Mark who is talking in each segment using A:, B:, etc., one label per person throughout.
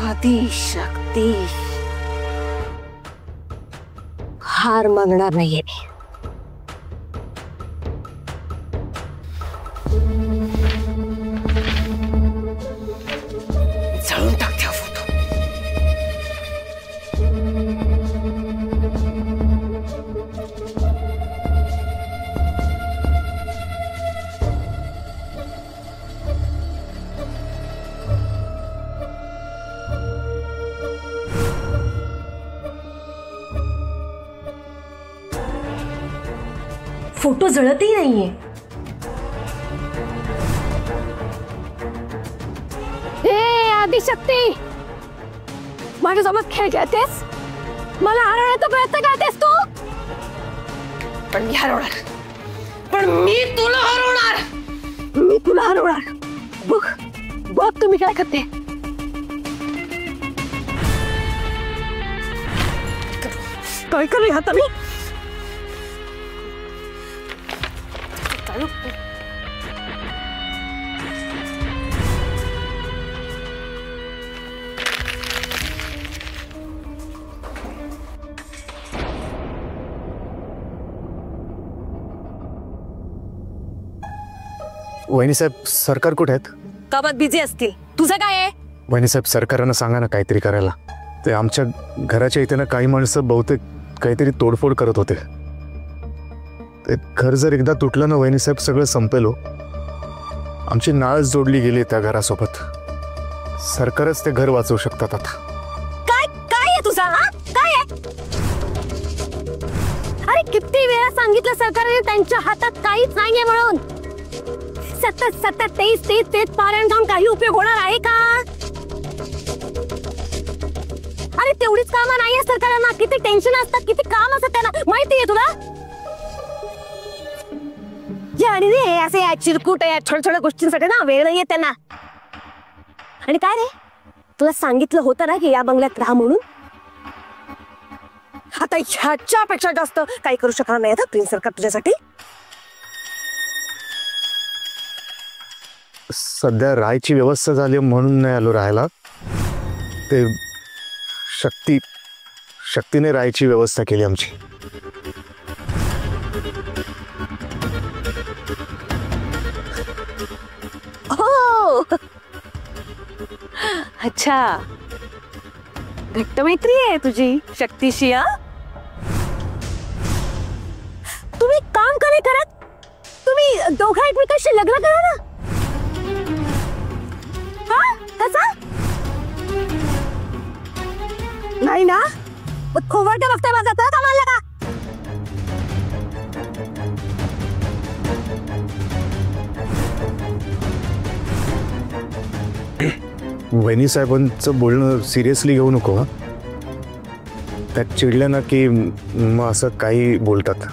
A: आदि शक्ती हार मानणार नाहीये मी. जळून टाक त्या फोटो. फोटो जळतही नाहीये. हे आदिशक्ती, माझ्यासोबत खेळ खेळतेस, मला हरवण्याचा प्रयत्न करतेस तू. पण मी हरवणार, पण मी तुला हरवणार, मी तुला हरवणार. बघ बघ तुम्ही काय करते. काय करू आता मी.
B: वहिनी साहेब, सरकार कुठे आहेत?
A: कामात बिझी असतील. तुझं काय आहे?
B: वहिनी साहेब, सरकारनं सांगा ना काहीतरी करायला. ते आमच्या घराच्या इथे ना काही माणसं बहुतेक काहीतरी तोडफोड करत होते. ते घर जर एकदा तुटलं ना वहिनी साहेब, सगळं संपेल हो. आमची नाळच जोडली गेली त्या घरासोबत. सरकारच ते घर वाचवू शकतात आता.
A: काय काय आहे तुझा? काय आहे? अरे किती वेळा सांगितलं सरकारने त्यांच्या हातात काहीच नाहीये म्हणून. सतत सतत तेच तेच तेच पारायण जाऊन काही उपयोग होणार आहे का? अरे तेवढीच कामं नाहीये सरकारना. किती टेन्शन असतात, किती काम असतात त्यांना, माहितीये तुला? आणि असे चिरकुट या छोट्या छोट्या गोष्टींसाठी ना वेळ नाहीये त्यांना. आणि काय रे, तुला सांगितलं होतं ना की या बंगल्यात राहा म्हणून. आता ह्याच्यापेक्षा जास्त काही करू शकणार नाही आता प्रिन्स सरकार तुझ्यासाठी.
B: सध्या राहायची व्यवस्था झाली म्हणून नाही आलो राहायला. ते शक्तीने राहायची व्यवस्था केली आमची.
A: हो, अच्छा, घट्ट मैत्री आहे तुझी शक्तीशी. तुम्ही काम का नाही करत? तुम्ही दोघं एकमेकांशी लग्न करा ना. नाही ना, खोबरट बघता बघा कामाला का.
B: वहिनी साहेबांचं बोलणं सिरियसली घेऊ नको. त्यात चिडलं ना की मग असं काही बोलतात.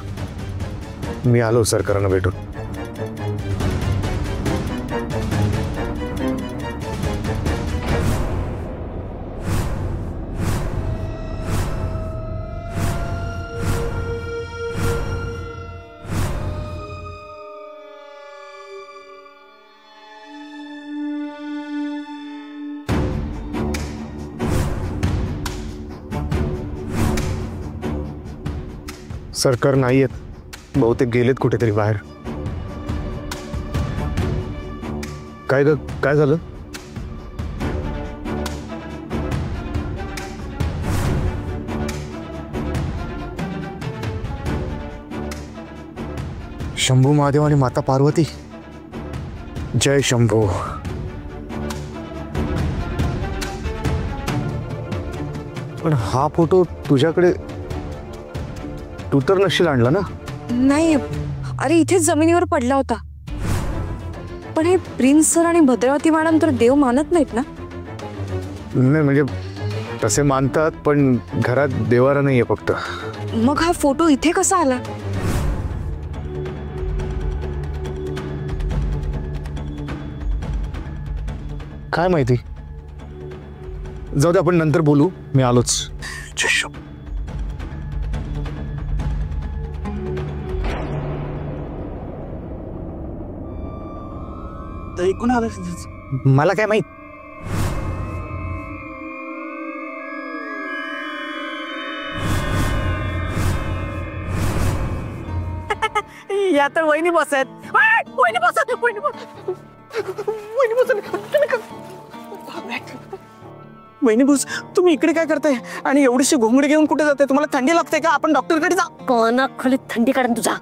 B: मी आलो सरकारनं भेटून. सरकार नाही आहेत, बहुतेक गेलेत कुठेतरी बाहेर. काय झालं? शंभू महादेव आणि माता पार्वती, जय शंभू. पण हा फोटो तुझ्याकडे तू तर नशील आणला ना?
A: नाही, अरे इथेच जमिनीवर पडला होता. पण हे प्रिन्स सर आणि भद्रावती मॅडम तर देव मानत नाहीत ना?
B: नाही म्हणजे तसे मानतात, पण घरात देवारा नाहीये फक्त.
A: मग हा फोटो इथे कसा आला?
B: काय माहिती, जाऊ दे, आपण नंतर बोलू. मी आलोच.
C: ऐकून आलं मला काय माहित. या तर वहिनी बस आहेत. वहिनी बस, वहिनी बस, वहिनी बस. वहिनी बस, तुम्ही इकडे काय करताय आणि एवढीशी घोंगडी घेऊन कुठे जाते? तुम्हाला थंडी लागते का? आपण डॉक्टरकडे जा.
A: कानाखाली थंडी काढून तुझा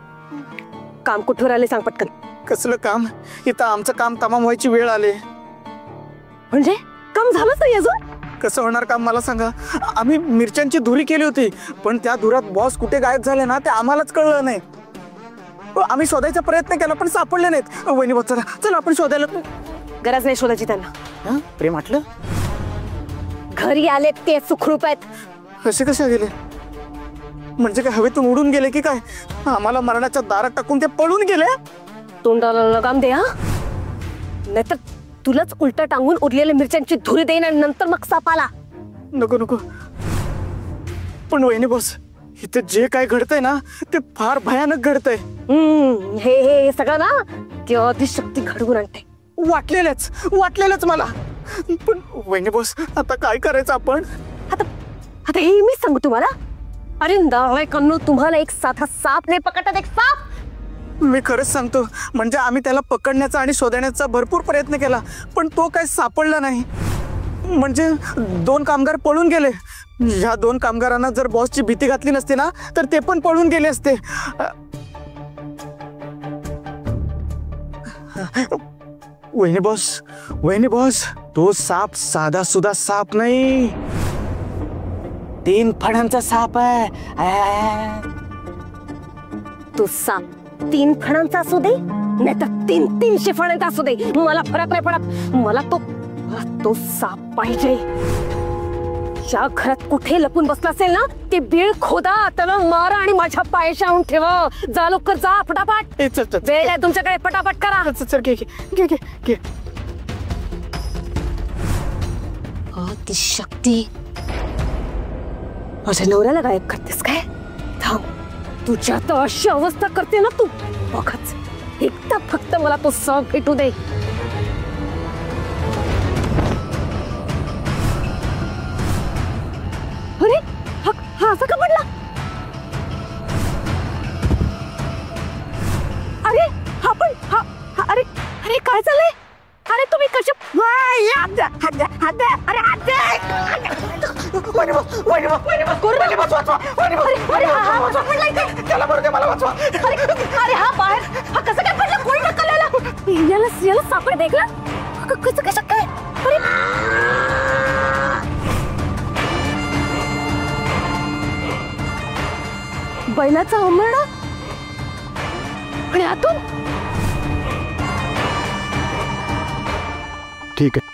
A: काम कुठवर आले सांग पटकन.
C: कसलं काम? इथं आमचं काम तमाम व्हायची वेळ आले.
A: म्हणजे काम झालंच नाही अजून?
C: कसं होणार काम मला सांगा. आम्ही मिरच्यांची धुरी केली होती, पण त्या धुरात बॉस कुठे गायब झाले ना ते आम्हालाच कळलं नाही. आम्ही शोधायचा प्रयत्न केला पण सापडले नाहीत. वहिनी बस, चला चला आपण शोधायला.
A: गरज नाही शोधायची त्यांना.
C: प्रेम म्हटलं
A: घरी आले ते सुखरूप आहेत.
C: कसे कसे गेले? म्हणजे काय हवेतून उडून गेले की काय? आम्हाला मरणाच्या दारात टाकून ते पळून गेले.
A: तोंडाला लगाम दे हा, नाहीतर तुलाच उलट टांगून उरलेल्या मिरच्यांची धुरी देईन आणि नंतर मग सापाला.
C: नको नको. पण वहिनी बॉस, इथे जे काय घडतंय ना ते फार भयानक घडतंय.
A: हे हे सगळं ना ते आदिशक्ती घडवून आणते.
C: वाटलेलंच मला. पण वहिनी बॉस, आता काय करायचं आपण?
A: आता हे मीच सांगू तुम्हाला? अरे नालायकांनो, तुम्हाला एक साधा साप नाही पकडतात, एक साप.
C: मी खरंच सांगतो, म्हणजे आम्ही त्याला पकडण्याचा आणि शोधण्याचा भरपूर प्रयत्न केला, पण तो काही सापडला नाही. म्हणजे 2 कामगार पळून गेले. ह्या 2 कामगारांना जर बॉसची भीती घातली नसती ना तर ते पण पळून गेले असते. वहिनी बॉस, तो साप साधा सुद्धा साप नाही, 3 फणांचा साप आहे.
A: तो साप 3 फणांचा असू दे नाहीतर 300 फणांचा असू दे, मला फरक नाही पडत. मला तो साप पाहिजे. ज्या घरात कुठे लपून बसला असेल ना ते बीळ खोदा, त्याला मारा आणि माझ्या पायाशी आणून ठेवा. जा लवकर, जा फटाफट. वेळ आहे तुमच्याकडे, पटापट करा. आदिशक्ती, माझ्या नवऱ्याला गायब करतेस काय? थांब, तुझ्या तर अशी अवस्था करते ना तू, बघच. एकदा फक्त मला तो साप भेटू दे. अरे हा असा का पडला? अरे हा पण अरे अरे काय झालंय? अरे तुम्ही कसे? अरे हा बाहेर, हा कसं काय पडला? कोणी ढकललेला? याला सापड देखला? कसं काय शक्य आहे? बैलाचा उमरडा आणि आतून.
B: ठीक आहे.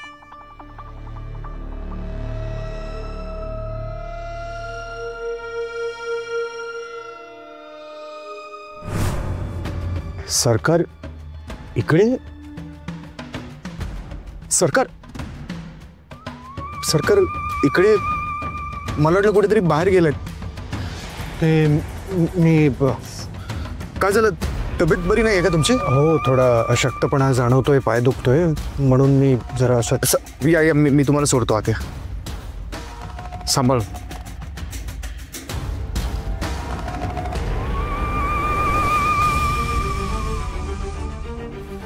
B: सरकार इकडे? सरकार इकडे? मला वाटलं कुठेतरी बाहेर गेलेत. ते मी काय झालं? तब्येत बरी नाही आहे का तुमची? हो, थोडा अशक्तपणा जाणवतोय, पाय दुखतोय, म्हणून मी जरा असं या मी तुम्हाला सोडतो आता. सांभाळ.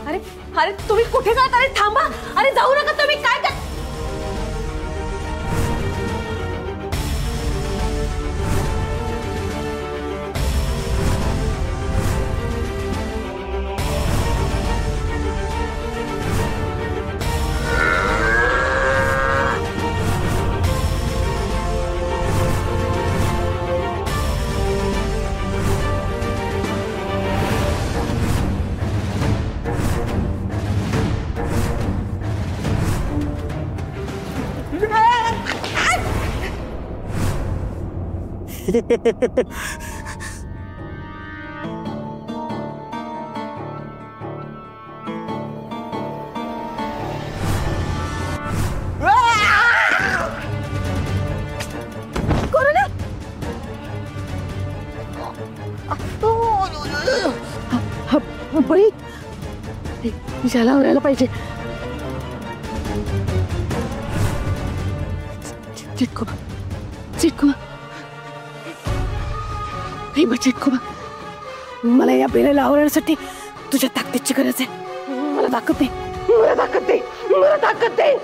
A: अरे अरे तुम्ही कुठे जात? अरे थांबा. अरे जाऊ नका तुम्ही. काय कर? बळी, ज्याला व्हायला पाहिजे. चिटको चिटको चिटको मला या बेलेला आवरण्यासाठी तुझ्या ताकदीची गरज आहे. मला ताकद दे, मला ताकद दे, मला ताकद दे.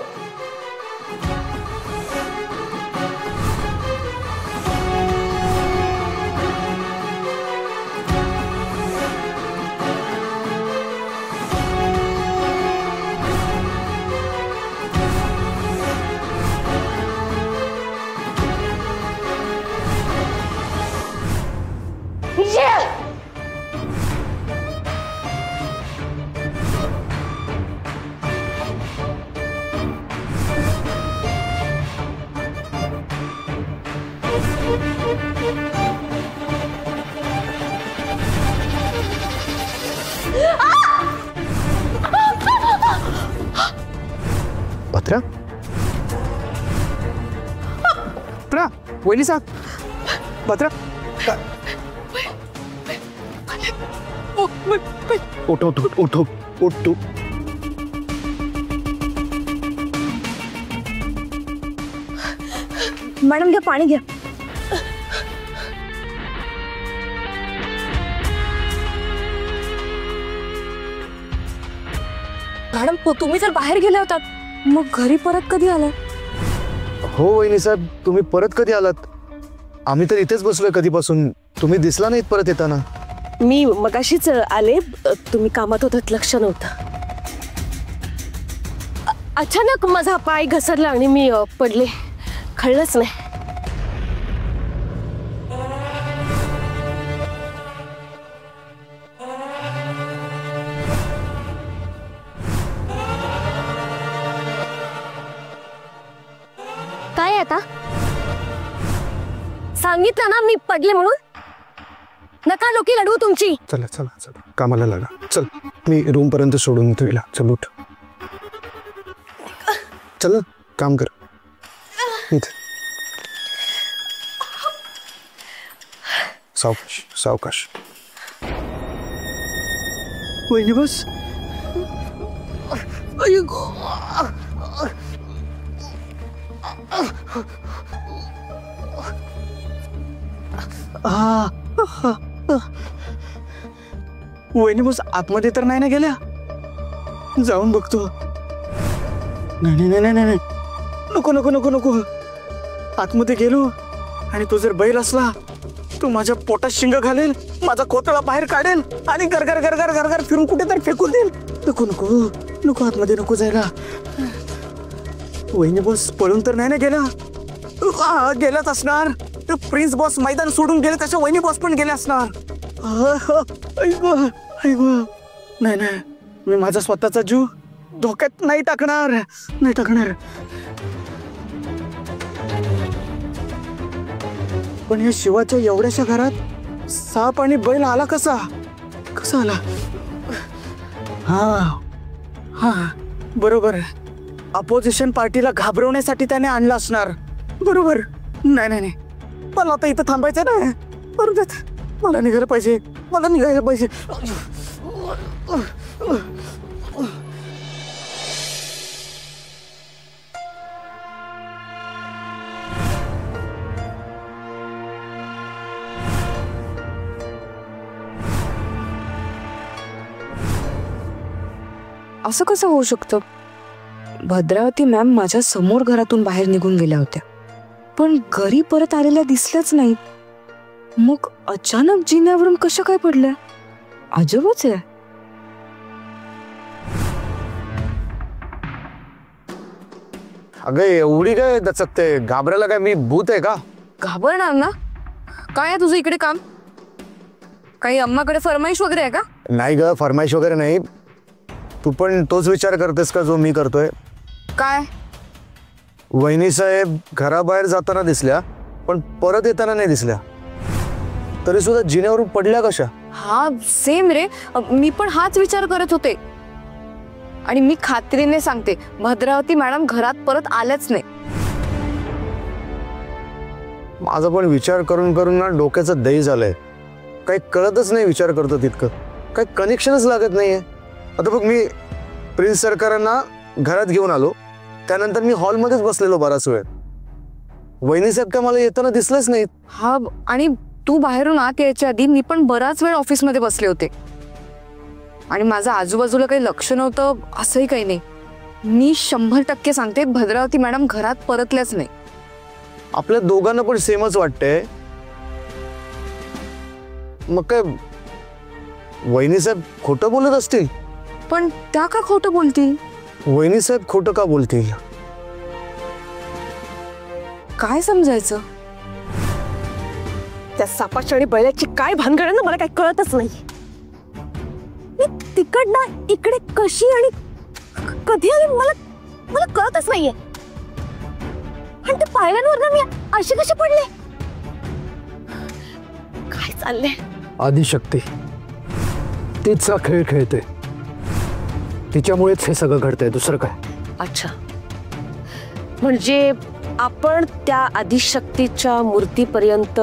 B: भद्रा
C: भद्रा वहिनी साहेब भद्रा
B: उठ उठ उठ उठ उठ तू.
A: मॅडम घ्या पाणी घ्या. मॅडम तुम्ही जर बाहेर गेले होतात मग घरी परत कधी आला?
B: हो वहिनी साहेब, तुम्ही परत कधी आलात? आम्ही तर इथेच बसलोय कधीपासून. तुम्ही दिसला नाहीत परत येताना.
A: मी मगाशीच आले, तुम्ही कामात होतात, लक्ष नव्हतं. अचानक माझा पाय घसरला आणि मी पडले, कळलंच नाही. काय आता सांगितलं ना मी पडले म्हणून. नका लोकी लढवू तुमची.
B: चला चला चला कामाला लागा. चल मी रूम पर्यंत सोडून तुला. चल उठ, चल काम कर. सावकाश सावकाश.
C: वहिनी बस. वहिनी बस आतमध्ये तर नाही ना गेल्या? जाऊन बघतो. नाही नाही नाही नाही, नको नको नको नको. आतमध्ये गेलो आणि तो जर बैल असला तो माझ्या पोटात शिंग घालेल, माझा कोतळा बाहेर काढेल आणि गरगर गरगर गरगर फिरून कुठे तर फेकून देईल. नको नको नको, आतमध्ये नको जायला. वहिनी बॉस पळून तर नाही ना गेला? गेलाच असणार. प्रिन्स बॉस मैदान सोडून गेले तशा वहिनी बॉस पण गेले असणार. नाही नाही, मी माझा स्वतःचा जीव धोक्यात नाही टाकणार, नाही टाकणार. पण या शिवाच्या एवढ्याशा घरात साप आणि बैल आला कसा? कसा आला? हा हा बरोबर, अपोजिशन पार्टीला घाबरवण्यासाठी त्याने आणला असणार. बरोबर. नाही नाही नाही, मला आता इथं थांबायचं नाही. बरोबर, मला निघायला पाहिजे, मला निघायला पाहिजे.
D: असं कसं होऊ शकतं? भद्रावती मॅम माझ्या समोर घरातून बाहेर निघून गेल्या होत्या, पण घरी परत आलेल्या दिसल्याच नाहीत. मग अचानक जिन्यावरून कशा काय पडल्या? अजबच आहे.
B: अगं एवढी काय दचकते? घाबरायला काय मी भूत आहे का?
D: घाबरणार ना. काय आहे तुझं इकडे काम? काही अम्माकडे फरमाईश वगैरे आहे का?
B: नाही ग, फरमाईश वगैरे नाही. तू पण तोच विचार करतेस का जो मी करतोय?
D: काय?
B: वहिनी साहेब घराबाहेर जाताना दिसल्या, पण परत येताना नाही दिसल्या. तरी सुद्धा जिन्यावरून पडल्या कशा?
D: हा सेम रे, मी पण हाच विचार करत होते. आणि मी खात्रीने सांगते, भद्रावती मॅडम घरात परत आल्याच नाही.
B: माझा पण विचार करून करून ना डोक्याचं दही झालंय. काही कळतच नाही विचार करतो तितकं. काही कनेक्शनच लागत नाहीये. आता बघ, मी प्रिन्स सरकारांना घरात घेऊन आलो, त्यानंतर मी हॉलमध्येच बसलेलो बराच वेळ. वहिनी साहेब काय मला येताना दिसलेच नाहीत.
D: हा, आणि तू बाहेरून आत यायच्या आधी मी पण बराच वेळ ऑफिसमध्ये बसले होते आणि माझं आजूबाजूला काही लक्ष नव्हतं असंही काही नाही. मी 100% सांगते, भद्रावती मॅडम घरात परतल्याच नाही.
B: आपल्या दोघांना पण सेमच वाटतंय. मग काय वहिनी साहेब खोटं बोलत असतील?
D: पण त्या का खोटं बोलतील?
B: वहिनी साहेब खोटं का बोलतील?
D: काय समजायचं?
A: त्या सापाची आणि बैलाची काय भानगड आहे ना, मला काही कळतच नाही. मी तिकडनं इकडे कशी आणि कधी आली मला कळतच नाहीये. आणि ते पायऱ्यांवर मी अशी कशी पडले? काय चाललंय?
E: आदिशक्ती तिचा खेळ खेळते, तिच्यामुळेच हे सगळं घडतंय, दुसरं काय.
A: अच्छा, म्हणजे आपण त्या आदिशक्तीच्या मूर्तीपर्यंत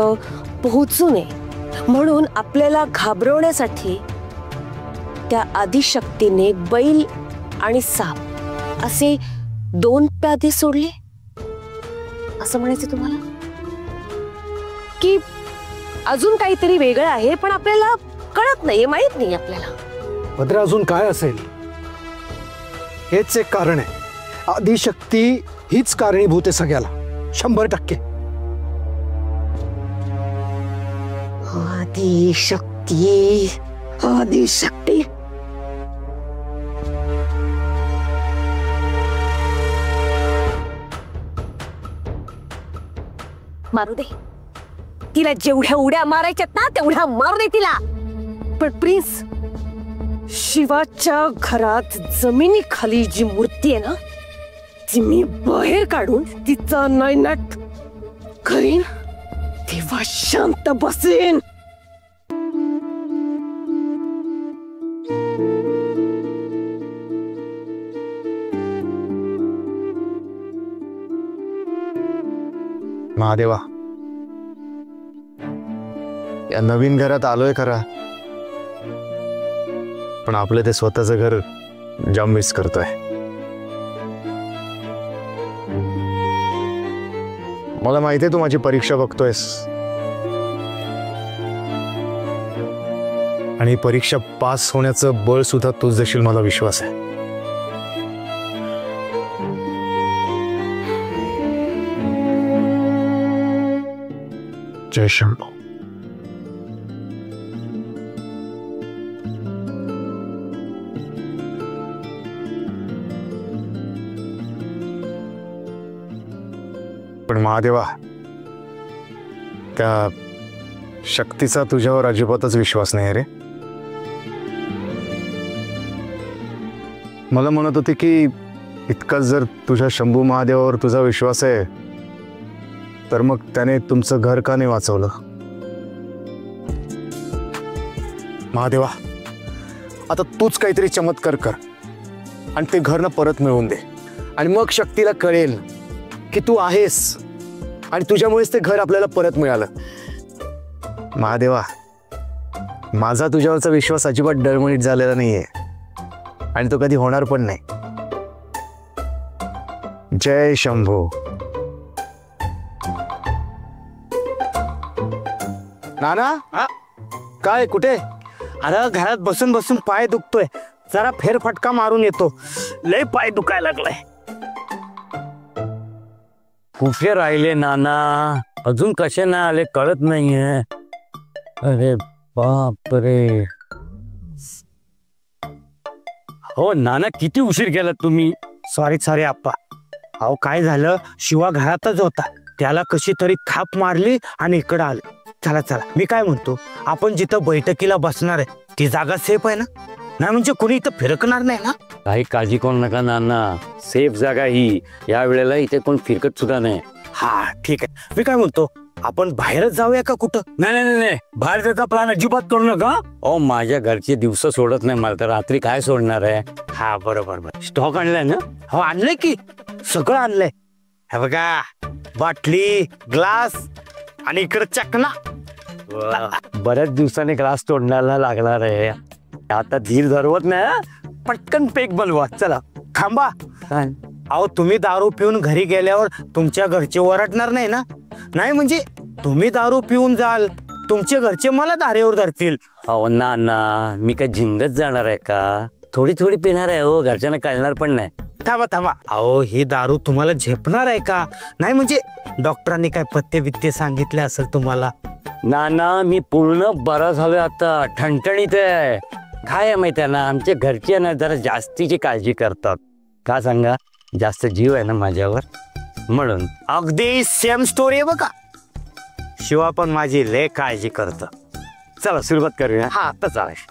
A: पोहोचू नये म्हणून आपल्याला घाबरवण्यासाठी त्या आदिशक्तीने बैल आणि साप असे 2 प्यादे सोडले असं म्हणायचं तुम्हाला? की अजून काहीतरी वेगळं आहे पण आपल्याला कळत नाहीये, माहित नाही आपल्याला?
E: भद्रा, अजून काय असेल? हेच एक कारण आहे. आदिशक्ती हीच कारणीभूत आहे सगळ्याला, 100%.
A: आदिशक्ती, आदिशक्ती. मारू दे तिला, जेवढ्या उड्या मारायच्यात ना तेवढ्या मारू दे तिला. पण प्रिन्स, शिवाच्या घरात जमिनीखाली जी मूर्ती आहे ना ती मी बाहेर काढून तिचा नायनाट करीन, तेव्हा शांत बसेन.
B: महादेवा, या नवीन घरात आलोय खरा, पण आपलं ते स्वतःचं घर जाम मिस करतोय. मला माहितीये तू माझी परीक्षा बघतोयस आणि परीक्षा पास होण्याचं बळ सुद्धा तूच देशील, मला विश्वास आहे. जय शंभू. पण महादेवा, त्या शक्तीचा तुझ्यावर अजिबातच विश्वास नाही रे. मला म्हणत होते की इतकाच जर तुझ्या शंभू महादेवावर तुझा विश्वास आहे तर मग त्याने तुमचं घर का नाही वाचवलं? महादेवा, आता तूच काहीतरी चमत्कार कर आणि ते घर ना परत मिळवून दे, आणि मग शक्तीला कळेल की तू आहेस आणि तुझ्यामुळेच ते घर आपल्याला परत मिळालं. महादेवा, माझा तुझ्यावरचा विश्वास अजिबात डळमळीत झालेला नाहीये आणि तो कधी होणार पण नाही. जय शंभू. नाना, काय कुठे?
C: अरे घरात बसून बसून पाय दुखतोय, जरा फेरफटका मारून येतो, लय पाय दुखायला लागलाय.
F: कुठे राहिले नाना? अजून कसे ना आले कळत नाहीये. अरे बाप रे. हो नाना, किती उशीर केला तुम्ही?
C: सॉरी आप्पा. अहो काय झालं, शिवा घरातच होता, त्याला कशी तरी थाप मारली आणि इकडं आले. चला मी काय म्हणतो, आपण जिथं बैठकीला बसणार आहे ती जागा सेफ आहे ना? नाही म्हणजे कोणी इथं फिरकणार नाही ना?
F: काही काळजी करू नका नाना, सेफ जागा ही. या वेळेला इथे कोण फिरकत सुद्धा नाही.
C: हा ठीक आहे. मी काय म्हणतो, आपण बाहेरच जाऊया का कुठं?
F: नाही, बाहेर जायचा प्लॅन अजिबात करू नका. ओ, माझ्या घरचे दिवस सोडत नाही मला, तर रात्री काय सोडणार आहे?
C: हा बरोबर.
F: स्टॉक आणलाय ना?
C: हो आणलंय की, सगळं आणलंय. हे बघा, बाटली, ग्लास आणि इकडे चकना.
F: बऱ्याच दिवसांनी ग्लास तोडण्याला लागणार आहे. आता धीर धरवत नाही, पटकन पेक बनवा. चला
C: थांबा,
F: अहो तुम्ही दारू पिऊन घरी गेल्यावर तुमच्या घरचे ओरडणार नाही ना? नाही म्हणजे तुम्ही दारू पिऊन जाल, तुमचे घरचे मला दारेवर धरतील. अहो ना मी काय जिंगत जाणार आहे का? थोडी थोडी पिणार आहे हो, घरच्यांना कळणार पण नाही. थांबा थांबा, अहो ही दारू तुम्हाला झेपणार आहे का? नाही म्हणजे डॉक्टरांनी काय पथ्य बित्ते सांगितले असेल तुम्हाला? ना मी पूर्ण बरा झालोय आता, ठणठणीत आहे. काय आहे माहिती आहे ना, आमच्या घरचे ना जरा जास्तीची काळजी करतात. का सांगा, जास्त जीव आहे ना माझ्यावर, म्हणून. अगदी सेम स्टोरी आहे बघा. शिवा पण माझी लय काळजी करतो. चला सुरुवात करूया. हा आता चालेल.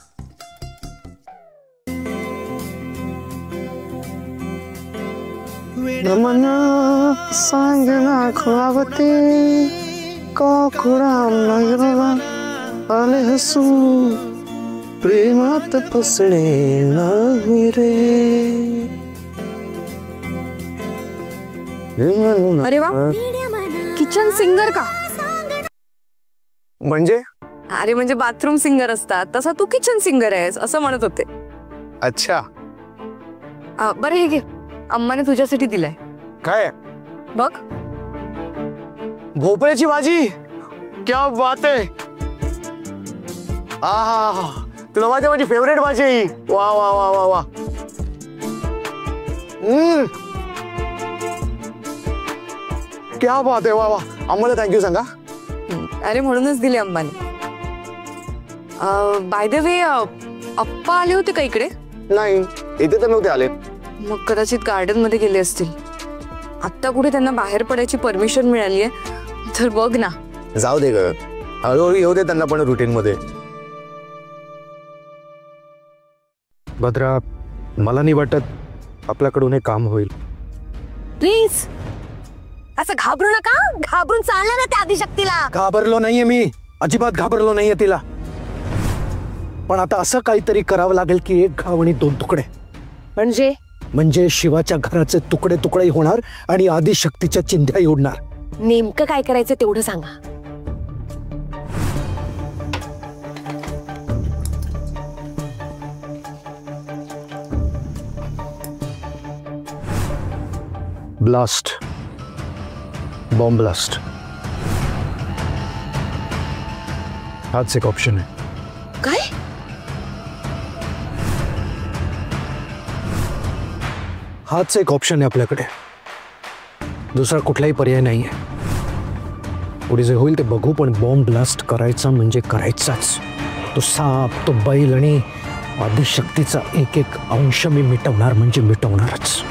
C: नमना सांगना खुळावते का खुळा लागला आले हसू प्रेमात फसणे नाही रे.
D: अरे वा, किचन सिंगर का?
B: म्हणजे?
D: अरे म्हणजे बाथरूम सिंगर असतात तसा तू किचन सिंगर आहेस असं म्हणत होते.
B: अच्छा.
D: बरं हे घे, अम्माने तुझ्यासाठी दिलाय.
B: काय?
D: बघ.
B: भोपळ्याची भाजी. क्या बात आहे. आहा, तुला माहिती माझी फेवरेट भाजी आहे. वा वा वा वा वा. क्या बात आहे. वा वा. आम्हाला थँक्यू सांगा.
D: अरे म्हणूनच दिले अम्माने. बाय द वे, अप्पा आले होते का इकडे?
B: नाही, इथे तर नव्हते आले.
D: मग कदाचित गार्डन मध्ये गेले असतील. आत्ता कुठे त्यांना बाहेर पडायची परमिशन मिळाली आहे तर बघ ना.
B: जाऊ दे ग, हळूहळू येऊ दे त्यांना पण रुटीन मध्ये. भद्रा, मला नाही वाटत आपल्याकडून हे काम होईल.
A: प्लीज असं घाबरू नका. घाबरून चाललं ना त्या आदिशक्तीला.
E: घाबरलो नाहीये मी, अजिबात घाबरलो नाहीये तिला. पण आता असं काहीतरी करावं लागेल की एक घाव आणि दोन तुकडे.
A: म्हणजे
E: शिवाच्या घराचे तुकडे तुकडे होणार आणि आदिशक्तीच्या चिंध्या उडणार.
A: नेमकं काय करायचं तेवढं सांगा.
B: ब्लास्ट, बॉम्ब ब्लास्ट, हाच एक ऑप्शन आहे.
A: काय?
E: हाच एक ऑप्शन आहे आपल्याकडे, दुसरा कुठलाही पर्याय नाहीये. पुढे जे होईल ते बघू, पण बॉम्ब ब्लास्ट करायचा म्हणजे करायचाच. तो साप, तो बैल आणि आदिशक्तीचा एक एक अंश मी मिटवणार म्हणजे मिटवणारच.